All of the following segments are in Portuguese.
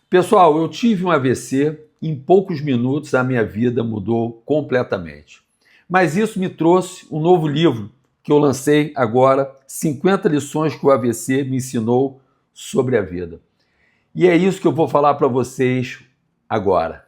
Pessoal, eu tive um AVC, em poucos minutos a minha vida mudou completamente. Mas isso me trouxe um novo livro que eu lancei agora, 50 lições que o AVC me ensinou sobre a vida. E é isso que eu vou falar para vocês agora.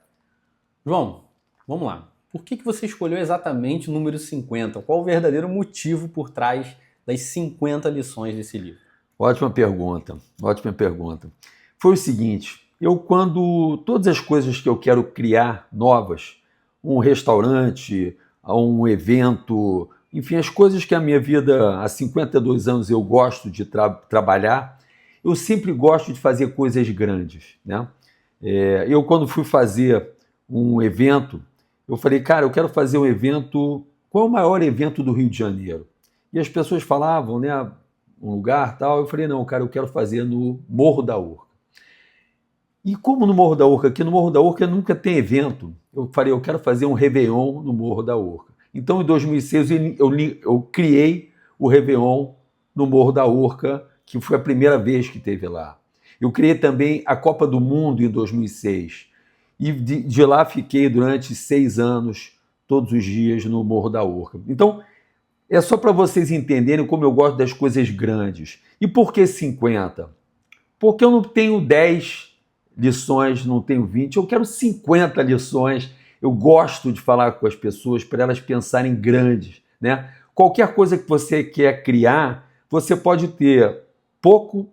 João, vamos lá. Por que você escolheu exatamente o número 50? Qual o verdadeiro motivo por trás das 50 lições desse livro? Ótima pergunta, ótima pergunta. Foi o seguinte, quando todas as coisas que eu quero criar novas, um restaurante, um evento, enfim, as coisas que a minha vida, há 52 anos eu gosto de trabalhar, eu sempre gosto de fazer coisas grandes, né? Eu quando fui fazer um evento, eu falei, cara, eu quero fazer um evento, qual é o maior evento do Rio de Janeiro? E as pessoas falavam, né, um lugar tal, eu falei, não, cara, eu quero fazer no Morro da Urca. E como no Morro da Urca, aqui no Morro da Urca nunca tem evento, eu falei, eu quero fazer um Réveillon no Morro da Urca. Então, em 2006, eu criei o Réveillon no Morro da Urca, que foi a primeira vez que teve lá. Eu criei também a Copa do Mundo em 2006. E de lá fiquei durante 6 anos, todos os dias, no Morro da Urca. Então, é só para vocês entenderem como eu gosto das coisas grandes. E por que 50? Porque eu não tenho 10 lições, não tenho 20, eu quero 50 lições. Eu gosto de falar com as pessoas para elas pensarem grandes, né? Qualquer coisa que você quer criar, você pode ter pouco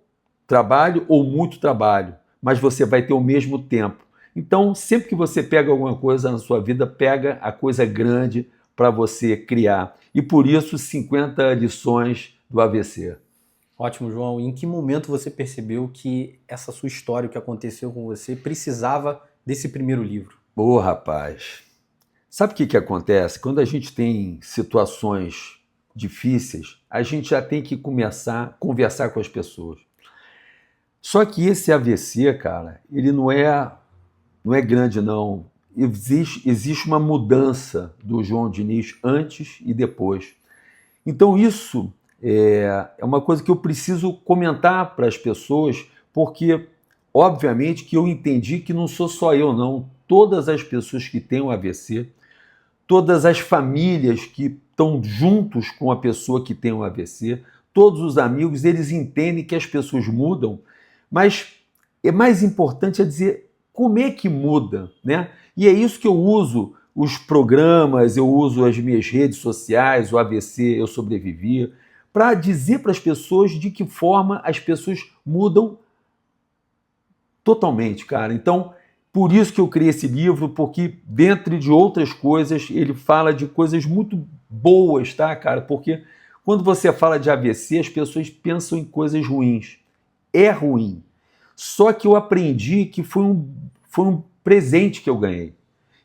trabalho ou muito trabalho, mas você vai ter o mesmo tempo. Então, sempre que você pega alguma coisa na sua vida, pega a coisa grande para você criar. E por isso, 50 lições do AVC. Ótimo, João. Em que momento você percebeu que essa sua história, o que aconteceu com você, precisava desse primeiro livro? Ô, rapaz, sabe o que acontece? Quando a gente tem situações difíceis, a gente já tem que começar a conversar com as pessoas. Só que esse AVC, cara, ele não é grande, não. Existe uma mudança do João Diniz antes e depois. Então isso é uma coisa que eu preciso comentar para as pessoas, porque, obviamente, que eu entendi que não sou só eu, não. Todas as pessoas que têm o AVC, todas as famílias que estão juntos com a pessoa que tem o AVC, todos os amigos, eles entendem que as pessoas mudam, mas é mais importante dizer como é que muda, né? E é isso que eu uso os programas, eu uso as minhas redes sociais, o AVC Eu Sobrevivi, para dizer para as pessoas de que forma as pessoas mudam totalmente, cara. Então, por isso que eu criei esse livro, porque, dentre de outras coisas, ele fala de coisas muito boas, tá, cara? Porque quando você fala de AVC, as pessoas pensam em coisas ruins. É ruim. Só que eu aprendi que foi um presente que eu ganhei.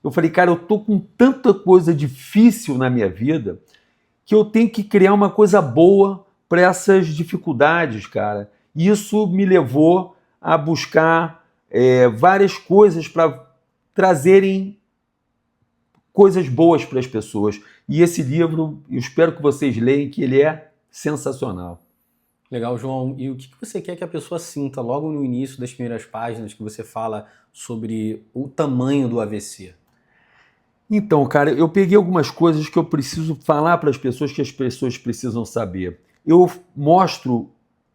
Eu falei, cara, eu tô com tanta coisa difícil na minha vida que eu tenho que criar uma coisa boa para essas dificuldades, cara. E isso me levou a buscar várias coisas para trazerem coisas boas para as pessoas. E esse livro, eu espero que vocês leiam, que ele é sensacional. Legal, João. E o que você quer que a pessoa sinta logo no início das primeiras páginas que você fala sobre o tamanho do AVC? Então, cara, eu peguei algumas coisas que eu preciso falar para as pessoas que as pessoas precisam saber. Eu mostro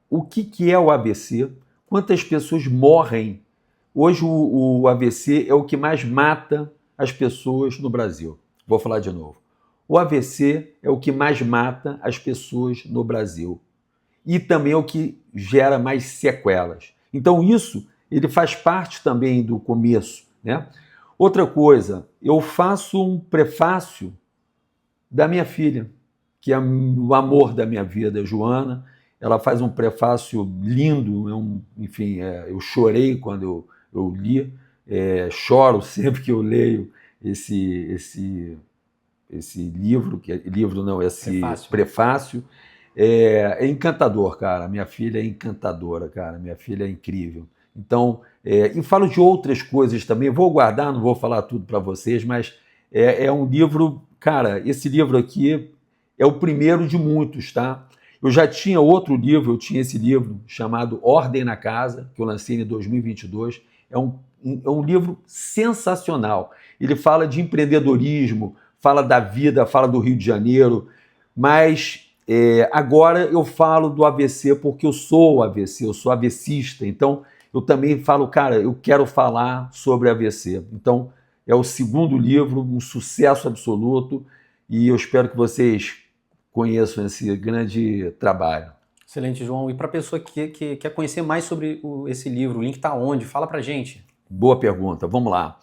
o que é o AVC, quantas pessoas morrem. Hoje o AVC é o que mais mata as pessoas no Brasil. Vou falar de novo. O AVC é o que mais mata as pessoas no Brasil. E também é o que gera mais sequelas. Então isso, ele faz parte também do começo, né? Outra coisa, eu faço um prefácio da minha filha, que é o amor da minha vida, Joana. Ela faz um prefácio lindo, enfim, eu chorei quando eu li, choro sempre que eu leio esse livro, esse prefácio. É encantador, cara. Minha filha é encantadora, cara. Minha filha é incrível. Então, e falo de outras coisas também. Vou guardar, não vou falar tudo para vocês, mas é um livro, cara. Esse livro aqui é o primeiro de muitos, tá? Eu já tinha outro livro, eu tinha esse livro chamado Ordem na Casa, que eu lancei em 2022. É um livro sensacional. Ele fala de empreendedorismo, fala da vida, fala do Rio de Janeiro, mas agora eu falo do AVC porque eu sou o AVC, eu sou AVCista, então eu também falo, cara, eu quero falar sobre AVC. Então é o segundo livro, um sucesso absoluto, e eu espero que vocês conheçam esse grande trabalho. Excelente, João. E para a pessoa que quer conhecer mais sobre esse livro, o link está onde? Fala para gente. Boa pergunta, vamos lá.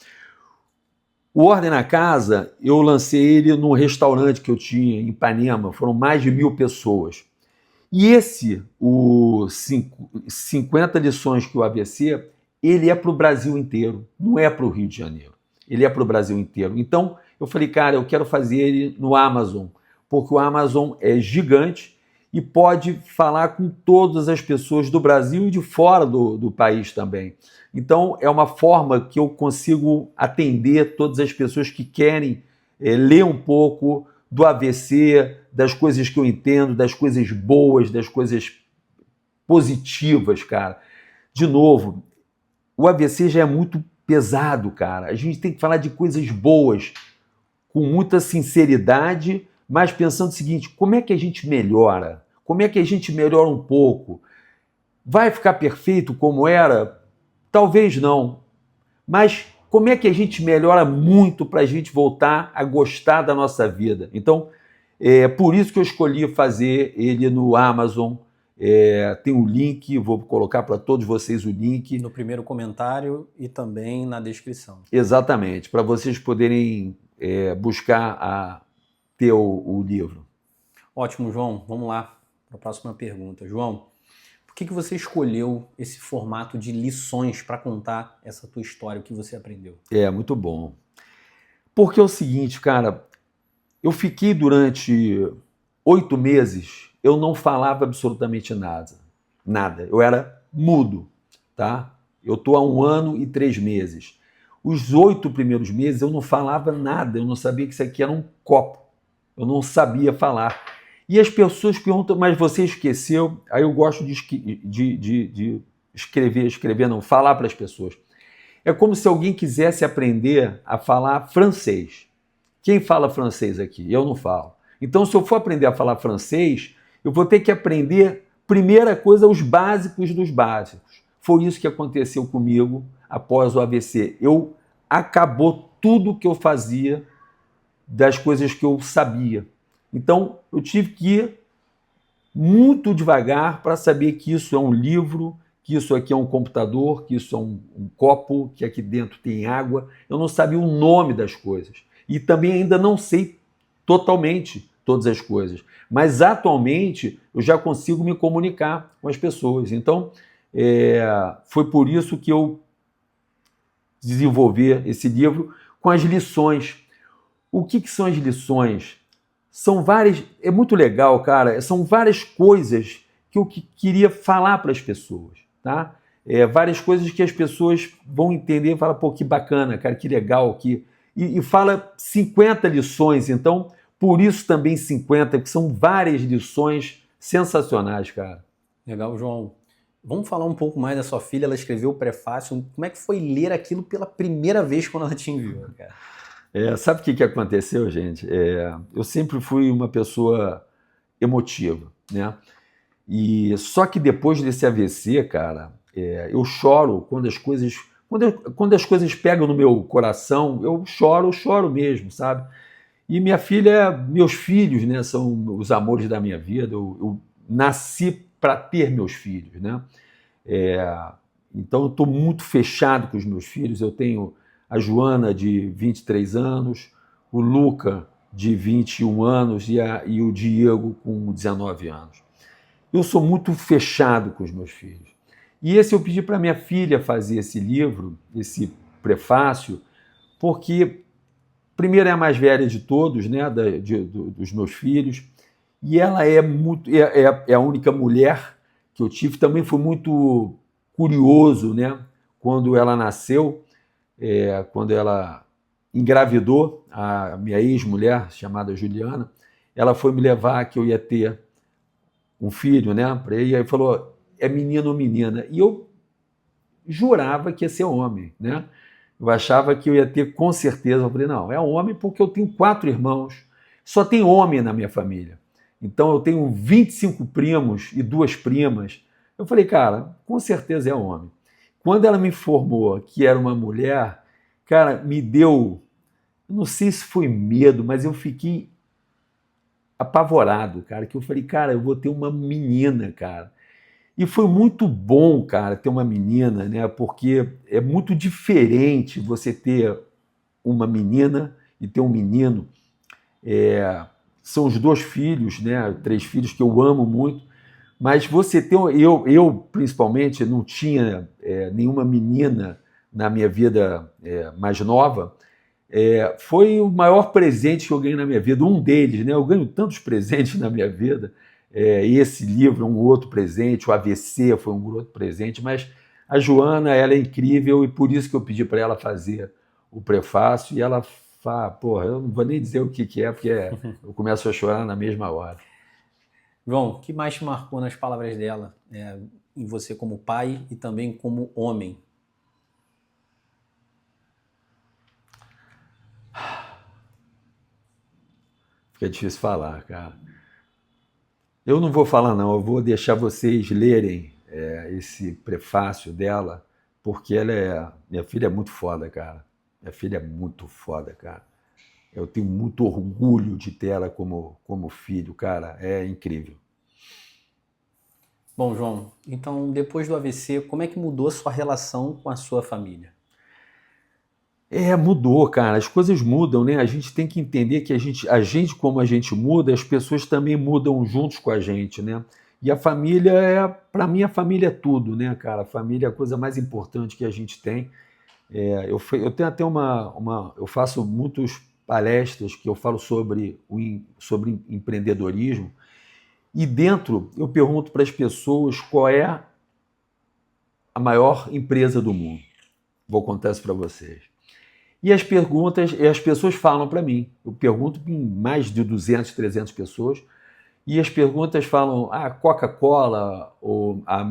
O Ordem na Casa, eu lancei ele num restaurante que eu tinha em Ipanema, foram mais de 1.000 pessoas. E esse, o 50 lições que o AVC, ele é para o Brasil inteiro, não é para o Rio de Janeiro. Ele é para o Brasil inteiro. Então, eu falei, cara, eu quero fazer ele no Amazon, porque o Amazon é gigante e pode falar com todas as pessoas do Brasil e de fora do país também. Então, é uma forma que eu consigo atender todas as pessoas que querem ler um pouco do AVC, das coisas que eu entendo, das coisas boas, das coisas positivas, cara. De novo, o AVC já é muito pesado, cara. A gente tem que falar de coisas boas, com muita sinceridade, mas pensando o seguinte, como é que a gente melhora? Como é que a gente melhora um pouco? Vai ficar perfeito como era? Talvez não. Mas como é que a gente melhora muito para a gente voltar a gostar da nossa vida? Então, é por isso que eu escolhi fazer ele no Amazon. Tem um link, vou colocar para todos vocês o link. No primeiro comentário e também na descrição. Exatamente, para vocês poderem buscar ter o livro. Ótimo, João. Vamos lá para a próxima pergunta. João, por que você escolheu esse formato de lições para contar essa tua história, o que você aprendeu? Muito bom. Porque é o seguinte, cara, eu fiquei durante 8 meses, eu não falava absolutamente nada. Eu era mudo, tá? Eu estou há 1 ano e 3 meses. Os 8 primeiros meses eu não falava nada, eu não sabia que isso aqui era um copo. Eu não sabia falar. E as pessoas perguntam, mas você esqueceu? Aí eu gosto de falar para as pessoas. É como se alguém quisesse aprender a falar francês. Quem fala francês aqui? Eu não falo. Então, se eu for aprender a falar francês, eu vou ter que aprender, primeira coisa, os básicos dos básicos. Foi isso que aconteceu comigo após o AVC. Acabou tudo que eu fazia das coisas que eu sabia. Então, eu tive que ir muito devagar para saber que isso é um livro, que isso aqui é um computador, que isso é um copo, que aqui dentro tem água. Eu não sabia o nome das coisas. E também ainda não sei totalmente todas as coisas. Mas, atualmente, eu já consigo me comunicar com as pessoas. Então, foi por isso que eu desenvolvi esse livro com as lições. O que são as lições? São várias, é muito legal, cara, são várias coisas que eu queria falar para as pessoas, tá? Várias coisas que as pessoas vão entender e falar, pô, que bacana, cara, que legal, e fala 50 lições, então, por isso também 50, que são várias lições sensacionais, cara. Legal, João. Vamos falar um pouco mais da sua filha, ela escreveu o prefácio, como é que foi ler aquilo pela primeira vez quando ela te enviou, cara? Sabe o que aconteceu, gente? Eu sempre fui uma pessoa emotiva, né? E só que depois desse AVC, cara, eu choro quando as coisas, quando as coisas pegam no meu coração, eu choro mesmo, sabe? E minha filha, meus filhos, né, são os amores da minha vida. Eu nasci para ter meus filhos, né? Então eu estou muito fechado com os meus filhos. Eu tenho a Joana, de 23 anos, o Luca, de 21 anos, e o Diego, com 19 anos. Eu sou muito fechado com os meus filhos. E eu pedi para minha filha fazer esse livro, esse prefácio, porque, primeiro, é a mais velha de todos, né, dos meus filhos, e ela é a única mulher que eu tive. Também foi muito curioso, né, quando ela nasceu, quando ela engravidou, a minha ex-mulher, chamada Juliana, ela foi me levar que eu ia ter um filho, né, para ele, e aí falou, é menino ou menina? E eu jurava que ia ser homem, né? Eu achava que eu ia ter com certeza. Eu falei, não, é homem porque eu tenho 4 irmãos. Só tem homem na minha família. Então eu tenho 25 primos e 2 primas. Eu falei, cara, com certeza é homem. Quando ela me informou que era uma mulher, cara, me deu, não sei se foi medo, mas eu fiquei apavorado, cara, que eu falei, cara, eu vou ter uma menina, cara. E foi muito bom, cara, ter uma menina, né? Porque é muito diferente você ter uma menina e ter um menino. São os 2 filhos, né? 3 filhos que eu amo muito. Mas você tem, eu principalmente não tinha nenhuma menina na minha vida mais nova. Foi o maior presente que eu ganhei na minha vida, um deles, né? Eu ganho tantos presentes na minha vida. Esse livro é um outro presente, o AVC foi um outro presente, mas a Joana, ela é incrível e por isso que eu pedi para ela fazer o prefácio e ela fala, porra, eu não vou nem dizer o que é, porque eu começo a chorar na mesma hora. João, o que mais te marcou nas palavras dela, em você como pai e também como homem? Fica difícil falar, cara. Eu não vou falar, não, eu vou deixar vocês lerem esse prefácio dela, porque minha filha é muito foda, cara. Minha filha é muito foda, cara. Eu tenho muito orgulho de ter ela como filho, cara. É incrível. Bom, João, então depois do AVC, como é que mudou a sua relação com a sua família? Mudou, cara. As coisas mudam, né? A gente tem que entender que como a gente muda, as pessoas também mudam juntos com a gente, né? E a família para mim, a família é tudo, né, cara? A família é a coisa mais importante que a gente tem. Eu tenho até eu faço muitas palestras que eu falo sobre empreendedorismo e dentro eu pergunto para as pessoas qual é a maior empresa do mundo. Vou contar isso para vocês. E as pessoas falam para mim. Eu pergunto para mais de 200, 300 pessoas e as perguntas falam Coca-Cola ou a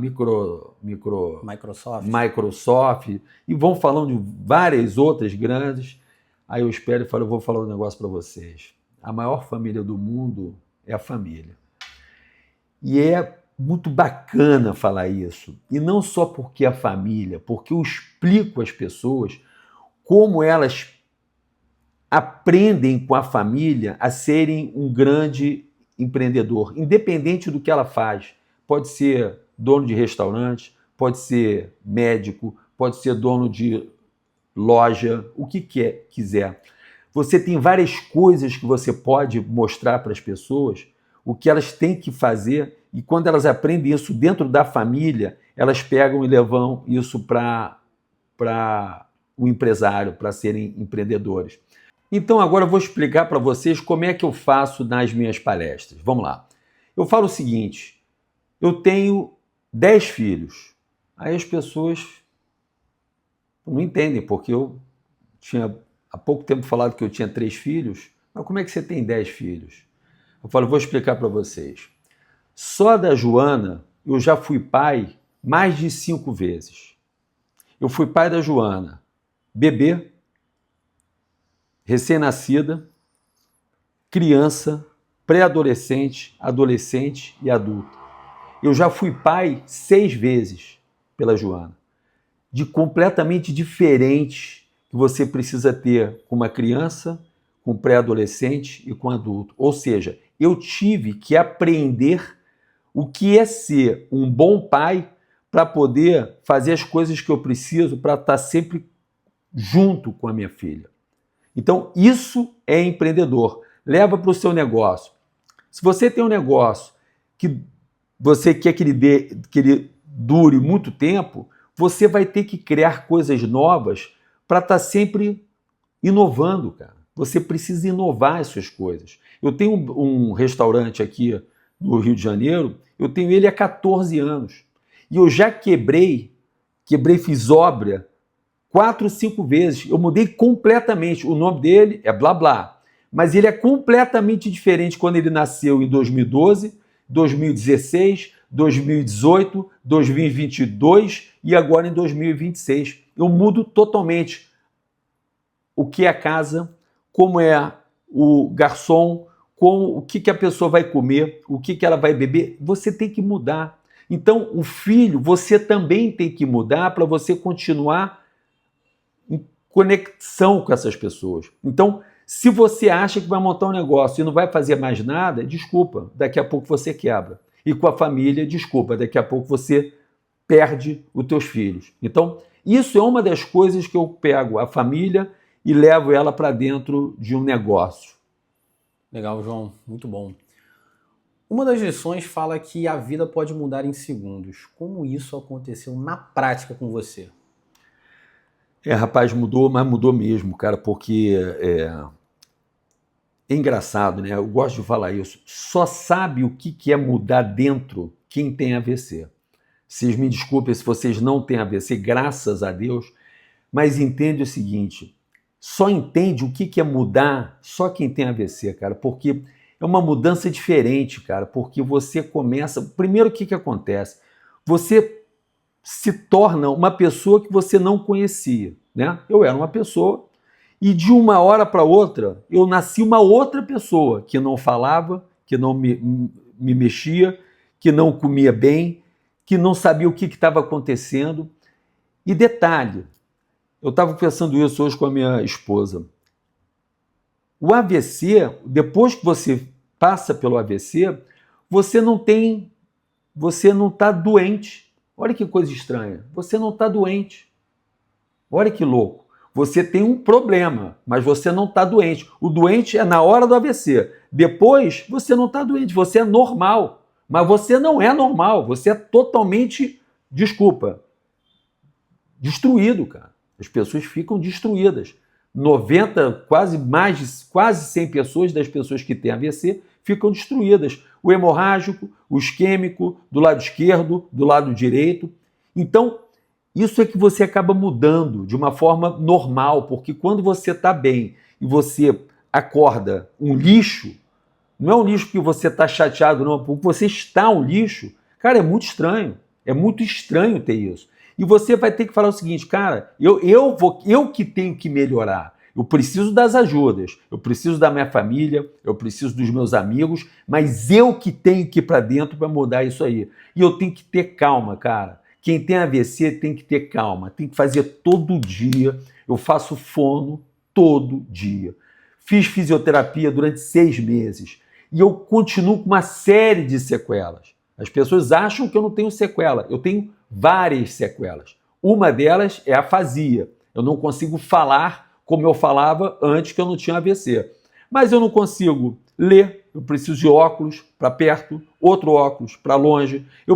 Microsoft e vão falando de várias outras grandes. Aí eu espero e falo, eu vou falar um negócio para vocês. A maior família do mundo é a família. E é muito bacana falar isso. E não só porque é a família, porque eu explico às pessoas como elas aprendem com a família a serem um grande empreendedor, independente do que ela faz. Pode ser dono de restaurante, pode ser médico, pode ser dono de loja, o que quiser. Você tem várias coisas que você pode mostrar para as pessoas, o que elas têm que fazer, e quando elas aprendem isso dentro da família, elas pegam e levam isso para o empresário, para serem empreendedores. Então agora eu vou explicar para vocês como é que eu faço nas minhas palestras. Vamos lá. Eu falo o seguinte, eu tenho 10 filhos. Aí as pessoas não entendem, porque eu tinha há pouco tempo falado que eu tinha 3 filhos, mas como é que você tem 10 filhos? Eu falo, vou explicar para vocês. Só da Joana eu já fui pai mais de 5 vezes. Eu fui pai da Joana, bebê, recém-nascida, criança, pré-adolescente, adolescente e adulto. Eu já fui pai 6 vezes pela Joana, de completamente diferentes que você precisa ter com uma criança, com pré-adolescente e com adulto. Ou seja, eu tive que aprender o que é ser um bom pai para poder fazer as coisas que eu preciso para estar sempre junto com a minha filha. Então, isso é empreendedor. Leva para o seu negócio. Se você tem um negócio que você quer que ele dure muito tempo, você vai ter que criar coisas novas para estar sempre inovando, cara. Você precisa inovar as suas coisas. Eu tenho um restaurante aqui no Rio de Janeiro, eu tenho ele há 14 anos. E eu já fiz obra 4, 5 vezes. Eu mudei completamente. O nome dele é Blá Blá. Mas ele é completamente diferente quando ele nasceu em 2012, 2016, 2018, 2022 e agora em 2026. Eu mudo totalmente o que é a casa, como é o garçom, o que a pessoa vai comer, o que ela vai beber. Você tem que mudar. Então, o filho, você também tem que mudar para você continuar em conexão com essas pessoas. Então, se você acha que vai montar um negócio e não vai fazer mais nada, desculpa, daqui a pouco você quebra. E com a família, desculpa, daqui a pouco você perde os teus filhos. Então, isso é uma das coisas que eu pego a família e levo ela para dentro de um negócio. Legal, João. Muito bom. Uma das lições fala que a vida pode mudar em segundos. Como isso aconteceu na prática com você? Rapaz, mudou, mas mudou mesmo, cara, porque é engraçado, né? Eu gosto de falar isso. Só sabe o que é mudar dentro quem tem AVC. Vocês me desculpem se vocês não têm AVC, graças a Deus, mas entende o seguinte, só entende o que é mudar só quem tem AVC, cara, porque é uma mudança diferente, cara, porque você começa... Primeiro, o que acontece? Você se torna uma pessoa que você não conhecia, né? Eu era uma pessoa e de uma hora para outra eu nasci uma outra pessoa que não falava, que não me mexia, que não comia bem, que não sabia o que estava acontecendo. E detalhe, eu estava pensando isso hoje com a minha esposa. O AVC, depois que você passa pelo AVC, você não está doente. Olha que coisa estranha. Você não está doente. Olha que louco. Você tem um problema, mas você não está doente. O doente é na hora do AVC. Depois, você não está doente. Você é normal. Mas você não é normal. Você é totalmente, desculpa, destruído, cara. As pessoas ficam destruídas. 90, quase 100 pessoas das pessoas que têm AVC ficam destruídas. O hemorrágico, o isquêmico, do lado esquerdo, do lado direito. Então, isso é que você acaba mudando de uma forma normal, porque quando você está bem e você acorda um lixo, não é um lixo porque você está chateado, não, porque você está um lixo, cara, é muito estranho. É muito estranho ter isso. E você vai ter que falar o seguinte, cara, eu que tenho que melhorar. Eu preciso das ajudas, eu preciso da minha família, eu preciso dos meus amigos, mas eu que tenho que ir para dentro para mudar isso aí. E eu tenho que ter calma, cara. Quem tem AVC tem que ter calma, tem que fazer todo dia. Eu faço fono todo dia. Fiz fisioterapia durante 6 meses e eu continuo com uma série de sequelas. As pessoas acham que eu não tenho sequela, eu tenho várias sequelas. Uma delas é a afasia. Eu não consigo falar como eu falava antes que eu não tinha AVC. Mas eu não consigo ler, eu preciso de óculos para perto, outro óculos para longe. Eu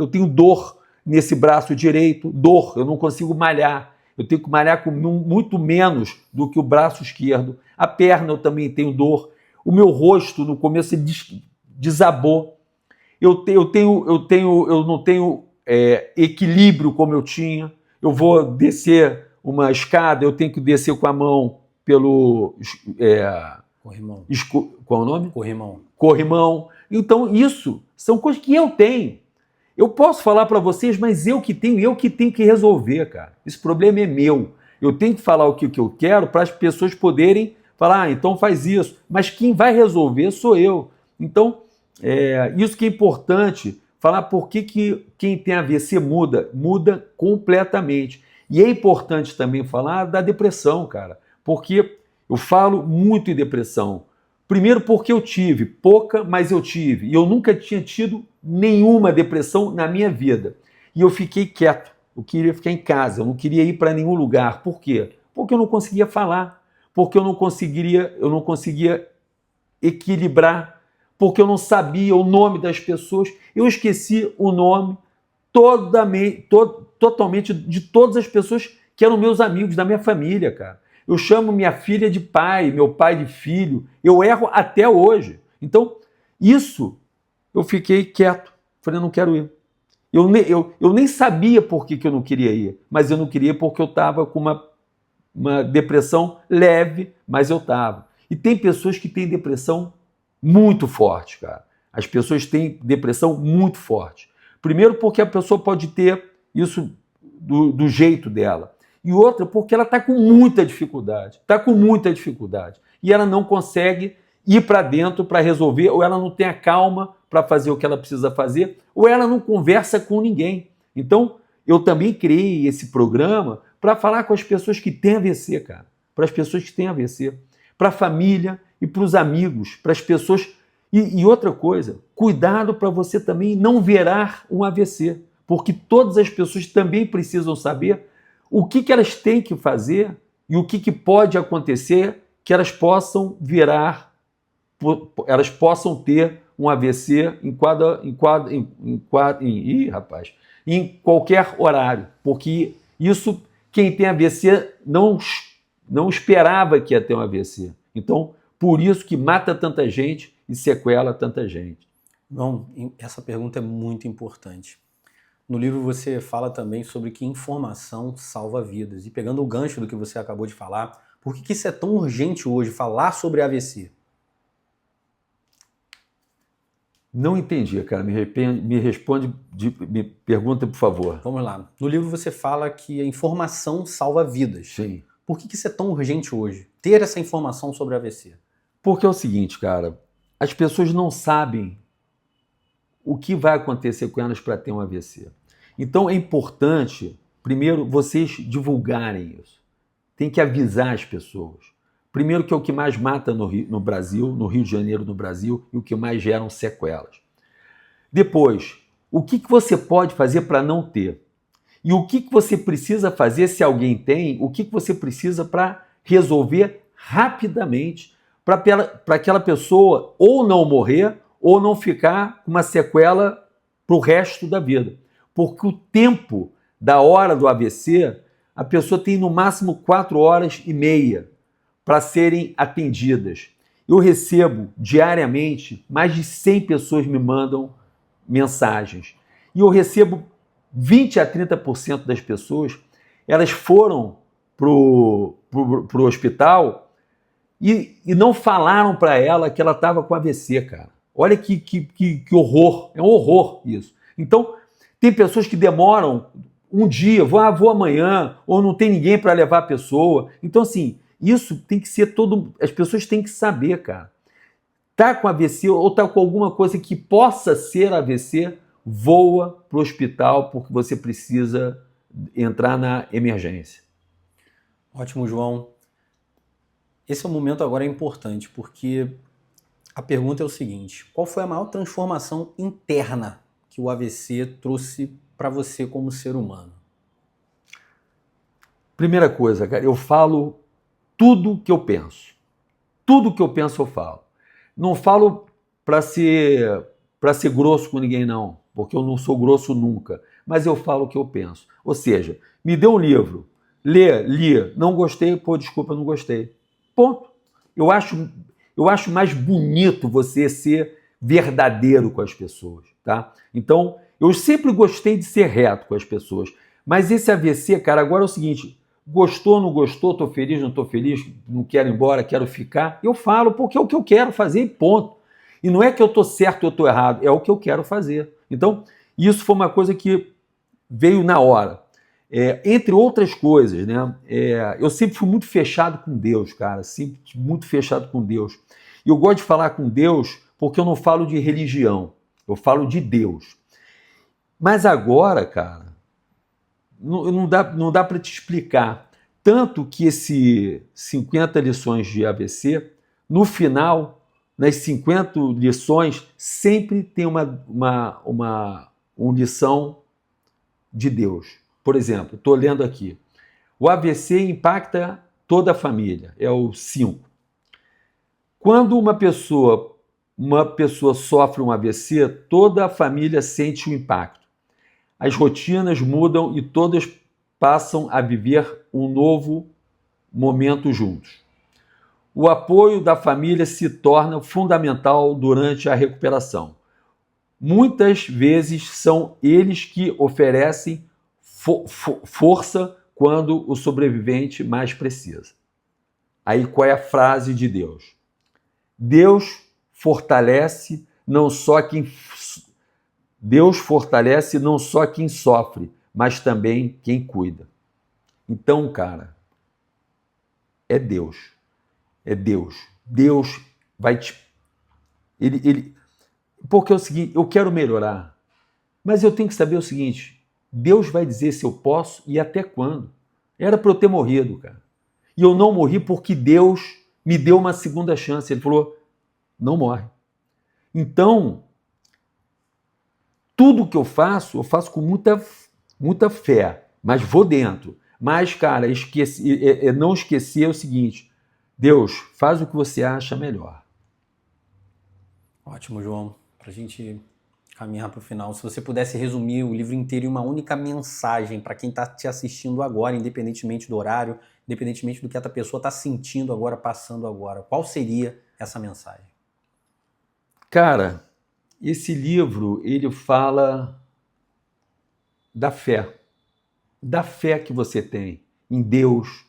tenho dor nesse braço direito, eu não consigo malhar. Eu tenho que malhar com muito menos do que o braço esquerdo. A perna eu também tenho dor. O meu rosto, no começo, desabou. Eu não tenho equilíbrio como eu tinha. Eu vou descer uma escada, eu tenho que descer com a mão pelo... Corrimão. Qual é o nome? Corrimão. Corrimão. Então, isso são coisas que eu tenho. Eu posso falar para vocês, mas eu que tenho que resolver, cara. Esse problema é meu. Eu tenho que falar o que eu quero para as pessoas poderem falar, então faz isso. Mas quem vai resolver sou eu. Então, isso que é importante, falar por que quem tem AVC muda completamente. E é importante também falar da depressão, cara, porque eu falo muito em depressão. Primeiro porque eu tive, pouca, mas eu tive. E eu nunca tinha tido nenhuma depressão na minha vida. E eu fiquei quieto, eu queria ficar em casa, eu não queria ir para nenhum lugar. Por quê? Porque eu não conseguia falar, porque eu não conseguia equilibrar, porque eu não sabia o nome das pessoas. Eu esqueci o nome totalmente de todas as pessoas que eram meus amigos, da minha família, cara. Eu chamo minha filha de pai, meu pai de filho. Eu erro até hoje. Então, isso, eu fiquei quieto. Falei, eu não quero ir. Eu nem sabia por que eu não queria ir, mas eu não queria porque eu estava com uma depressão leve, mas eu estava. E tem pessoas que têm depressão muito forte, cara. As pessoas têm depressão muito forte. Primeiro porque a pessoa pode ter isso do jeito dela. E outra porque ela está com muita dificuldade. Está com muita dificuldade. E ela não consegue ir para dentro para resolver, ou ela não tem a calma para fazer o que ela precisa fazer, ou ela não conversa com ninguém. Então, eu também criei esse programa para falar com as pessoas que têm AVC, cara. Para as pessoas que têm AVC. Para a família e para os amigos, para as pessoas. E outra coisa, cuidado para você também não virar um AVC, porque todas as pessoas também precisam saber o que elas têm que fazer e o que pode acontecer que elas possam virar, elas possam ter um AVC em qualquer horário, porque isso, quem tem AVC não esperava que ia ter um AVC. Então, por isso que mata tanta gente e sequela tanta gente. Bom, essa pergunta é muito importante. No livro você fala também sobre que informação salva vidas. E pegando o gancho do que você acabou de falar, por que isso é tão urgente hoje, falar sobre AVC? Não entendi, cara. Me responde, me pergunta, por favor. Vamos lá. No livro você fala que a informação salva vidas. Sim. Por que isso é tão urgente hoje? Ter essa informação sobre AVC? Porque é o seguinte, cara. As pessoas não sabem o que vai acontecer com elas para ter um AVC. Então é importante, primeiro, vocês divulgarem isso. Tem que avisar as pessoas. Primeiro, que é o que mais mata no Brasil, no Rio de Janeiro, no Brasil, e o que mais geram sequelas. Depois, o que você pode fazer para não ter? E o que você precisa fazer se alguém tem? O que você precisa para resolver rapidamente para aquela pessoa ou não morrer ou não ficar com uma sequela para o resto da vida? Porque o tempo da hora do AVC, a pessoa tem no máximo 4 horas e meia para serem atendidas. Eu recebo diariamente, mais de 100 pessoas me mandam mensagens. E eu recebo 20 a 30% das pessoas, elas foram pro hospital e não falaram para ela que ela estava com AVC, cara. Olha que horror, é um horror isso. Então, tem pessoas que demoram um dia, vou amanhã, ou não tem ninguém para levar a pessoa. Então, assim, isso tem que ser as pessoas têm que saber, cara. Tá com AVC ou tá com alguma coisa que possa ser AVC, voa para o hospital porque você precisa entrar na emergência. Ótimo, João. Esse momento agora é importante porque a pergunta é o seguinte: qual foi a maior transformação interna que o AVC trouxe para você como ser humano? Primeira coisa, cara, eu falo tudo que eu penso. Tudo que eu penso eu falo. Não falo para ser grosso com ninguém, não, porque eu não sou grosso nunca, mas eu falo o que eu penso. Ou seja, me dê um livro, li, não gostei, pô, desculpa, não gostei. Ponto. Eu acho mais bonito você ser verdadeiro com as pessoas, tá? Então, eu sempre gostei de ser reto com as pessoas, mas esse AVC, cara, agora é o seguinte: gostou, não gostou, tô feliz, não tô feliz, não quero ir embora, quero ficar, eu falo porque é o que eu quero fazer e ponto. E não é que eu tô certo ou eu tô errado, é o que eu quero fazer. Então, isso foi uma coisa que veio na hora. Entre outras coisas, né? Eu sempre fui muito fechado com Deus, cara, sempre muito fechado com Deus. E eu gosto de falar com Deus porque eu não falo de religião, eu falo de Deus. Mas agora, cara, não dá para te explicar. Tanto que esse 50 lições de AVC, no final, nas 50 lições, sempre tem uma lição de Deus. Por exemplo, estou lendo aqui. O AVC impacta toda a família, é o 5. Quando uma pessoa sofre um AVC, toda a família sente o impacto. As rotinas mudam e todas passam a viver um novo momento juntos. O apoio da família se torna fundamental durante a recuperação. Muitas vezes são eles que oferecem força quando o sobrevivente mais precisa. Aí qual é a frase de Deus? Deus fortalece Deus fortalece não só quem sofre, mas também quem cuida. Então, cara, é Deus. É Deus. Deus vai te... Porque é o seguinte, eu quero melhorar, mas eu tenho que saber o seguinte, Deus vai dizer se eu posso e até quando. Era para eu ter morrido, cara. E eu não morri porque Deus me deu uma segunda chance. Ele falou, não morre. Então, tudo que eu faço com muita fé, mas vou dentro. Mas, cara, não esquecer o seguinte, Deus, faz o que você acha melhor. Ótimo, João. Para a gente caminhar para o final, se você pudesse resumir o livro inteiro em uma única mensagem para quem está te assistindo agora, independentemente do horário, independentemente do que a pessoa está sentindo agora, passando agora, qual seria essa mensagem? Cara, esse livro, ele fala da fé que você tem em Deus,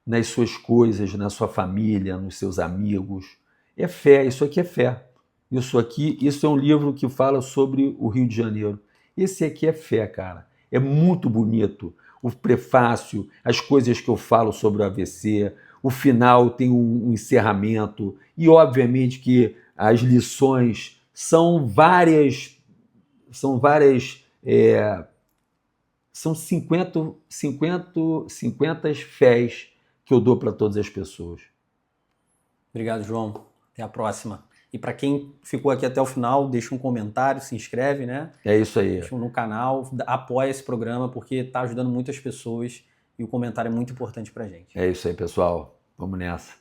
nas suas coisas, na sua família, nos seus amigos. É fé, isso aqui é fé. Isso é um livro que fala sobre o Rio de Janeiro. Esse aqui é fé, cara. É muito bonito. O prefácio, as coisas que eu falo sobre o AVC, o final tem um encerramento e, obviamente, que as lições são várias, são 50 fés que eu dou para todas as pessoas. Obrigado, João. Até a próxima. E para quem ficou aqui até o final, deixa um comentário, se inscreve, né? É isso aí. Deixa no canal, apoia esse programa porque está ajudando muitas pessoas e o comentário é muito importante para a gente. É isso aí, pessoal. Vamos nessa.